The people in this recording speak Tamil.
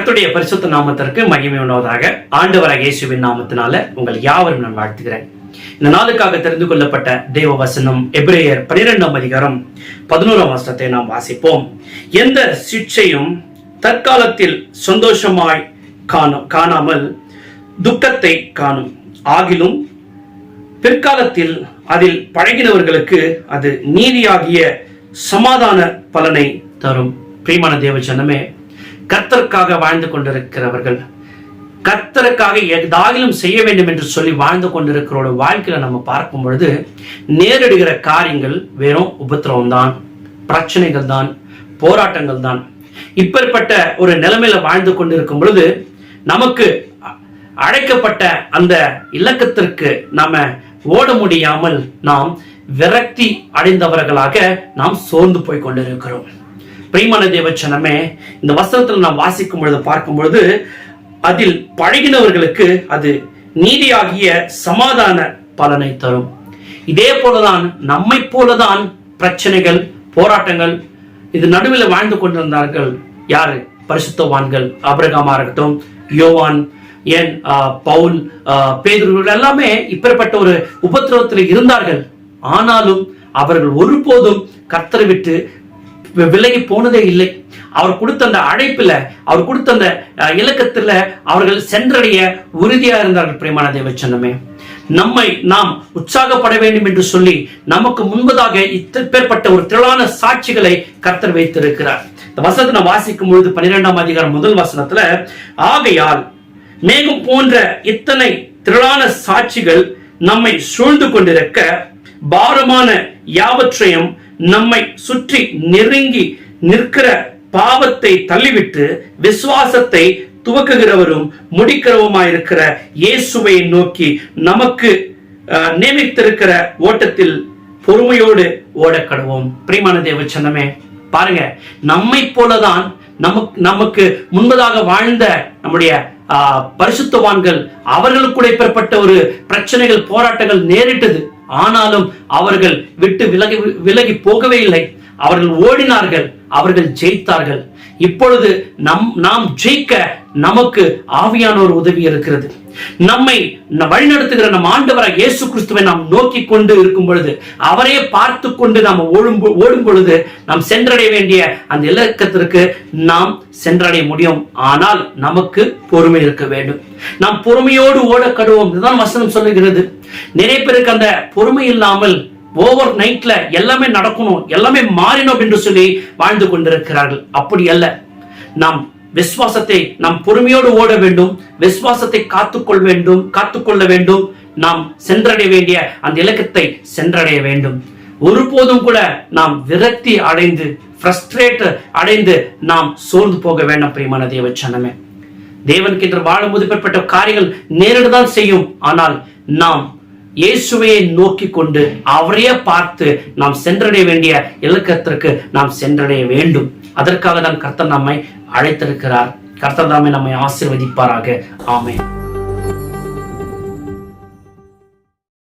கர்த்தருடைய பரிசுத்த நாமத்திற்கு மகிமை உண்டாவதாக. ஆண்டவராகிய இயேசுவின் நாமத்தினால உங்கள் யாவரும் நான் வாழ்த்துகிறேன். இந்த நாளுக்காக தெரிந்து கொள்ளப்பட்ட தேவ வசனம் எபிரேயர் 12ஆம் அதிகாரம் 11ஆம் வசனத்தை நாம் வாசிப்போம். எந்த சிட்சையும் தற்காலத்தில் சந்தோஷமாய் காணாமல் துக்கத்தை காணும், ஆகிலும் பிற்காலத்தில் அதில் பழகினவர்களுக்கு அது நீதியாகிய சமாதான பலனை தரும். பிரியமான தேவ ஜனமே, கர்த்தருக்காக வாழ்ந்து கொண்டிருக்கிறவர்கள், கர்த்தருக்காக ஏதாகிலும் செய்ய வேண்டும் என்று சொல்லி வாழ்ந்து கொண்டிருக்கிற வாழ்க்கையில நம்ம பார்க்கும் பொழுது நேரிடுகிற காரியங்கள் வெறும் உபத்திரவம் தான், பிரச்சனைகள் தான், போராட்டங்கள் தான். இப்பேற்பட்ட ஒரு நிலைமையில வாழ்ந்து கொண்டிருக்கும் பொழுது நமக்கு அழைக்கப்பட்ட அந்த இலக்கத்திற்கு நாம ஓட முடியாமல் நாம் விரக்தி அடைந்தவர்களாக நாம் சோர்ந்து போய் கொண்டிருக்கிறோம். பிரியமான தேவச்சனமே, இந்த வசனத்தில் நாம் வாசிக்கும் பொழுது பார்க்கும் பொழுது அதில் பழகினவர்களுக்கு அது நீதியாகிய சமாதான பலனை தரும். இதே போலதான் நம்மை போலதான் பிரச்சனைகள், போராட்டங்கள் இது நடுவில் வாழ்ந்து கொண்டிருந்தார்கள். யாரு? பரிசுத்தவான்கள். ஆபிரகாமா இருக்கட்டும், யோவான், ஏன் பவுல், பேதுரு எல்லாமே இப்பேற்பட்ட ஒரு உபத்திரவத்தில் இருந்தார்கள். ஆனாலும் அவர்கள் ஒருபோதும் கர்த்தரை விட்டு விலகி போனதே இல்லை. அவர் கொடுத்த அந்த அழைப்புல, அவர் கொடுத்த அந்த இலக்கத்துல அவர்கள் சென்றடைய உறுதியா இருந்தார்கள். பிரியமான தேவச்சனமே, நம்மை நாம் உற்சாகப்பட வேண்டும் என்று சொல்லி நமக்கு முன்பதாக இப்பேற்பட்ட ஒரு திரளான சாட்சிகளை கர்த்தர் வைத்திருக்கிறார். இந்த வசனத்தை நான் வாசிக்கும் பொழுது 12ஆம் அதிகாரம் முதல் வசனத்துல, ஆகையால் மேகம் போன்ற இத்தனை திரளான சாட்சிகள் நம்மை சூழ்ந்து கொண்டிருக்க பாரமான யாவற்றையும் நம்மை சுற்றி நெருங்கி நிற்கிற பாவத்தை தள்ளிவிட்டு விசுவாசத்தை துவக்குகிறவரும் முடிக்கிறவருமாயிருக்கிற இயேசுவை நோக்கி நமக்கு நியமித்திருக்கிற ஓட்டத்தில் பொறுமையோடு ஓடக்கடுவோம். பிரியமான தேவச்சனமே, பாருங்க, நம்மை போலதான் நமக்கு முன்பதாக வாழ்ந்த நம்முடைய பரிசுத்தவான்கள், அவர்களுக்கு கூட பெறப்பட்ட ஒரு பிரச்சனைகள், போராட்டங்கள் நேரிட்டது. ஆனாலும் அவர்கள் விட்டு விலகி போகவே இல்லை. அவர்கள் ஓடினார்கள், அவர்கள் ஜெயித்தார்கள். இப்பொழுது நாம் ஜெயிக்க நமக்கு ஆவியானோர் உதவி இருக்கிறது. நம்மை வழிநடத்துகிற நம் ஆண்டவராகிய இயேசு கிறிஸ்துவை நாம் நோக்கி கொண்டு இருக்கும் பொழுது, அவரையே பார்த்து கொண்டு நாம் ஓடும் பொழுது நாம் சென்றடைய வேண்டிய அந்த இலக்கத்திற்கு நாம் சென்றடைய முடியும். ஆனால் நமக்கு பொறுமை இருக்க வேண்டும். நாம் பொறுமையோடு ஓட கடுவோம். இதுதான் வசனம் சொல்லுகிறது. நிறைய பேருக்கு அந்த பொறுமை இல்லாமல் ஓவர் நைட்ல எல்லாமே நடக்கணும், எல்லாமே மாறினோம் என்று சொல்லி வாழ்ந்து கொண்டிருக்கிறார்கள். அப்படி அல்ல. நாம் விசுவாசத்தை, நாம் பொறுமையோடு ஓட வேண்டும், விசுவாசத்தை காத்துக்கொள்ள வேண்டும். நாம் சென்றடைய வேண்டிய அந்த இலக்கத்தை சென்றடைய வேண்டும். ஒருபோதும் கூட நாம் விரக்தி அடைந்து, ஃப்ரஸ்ட்ரேட் அடைந்து நாம் சோர்ந்து போக வேண்டாம். பிரியமான தேவச்சனமே, தேவனுக்கு என்று வாழும்போது பெறப்பட்ட காரியங்கள் நேரிடுதான் செய்யும். ஆனால் நாம் இயேசுவையை நோக்கி கொண்டு அவரையே பார்த்து நாம் சென்றடைய வேண்டிய இலக்கத்திற்கு நாம் சென்றடைய வேண்டும். அதற்காக தான் கர்த்தர் நம்மை அழைத்திருக்கிறார். கர்த்தர் தாமே நம்மை ஆசீர்வதிப்பாராக. ஆமென்.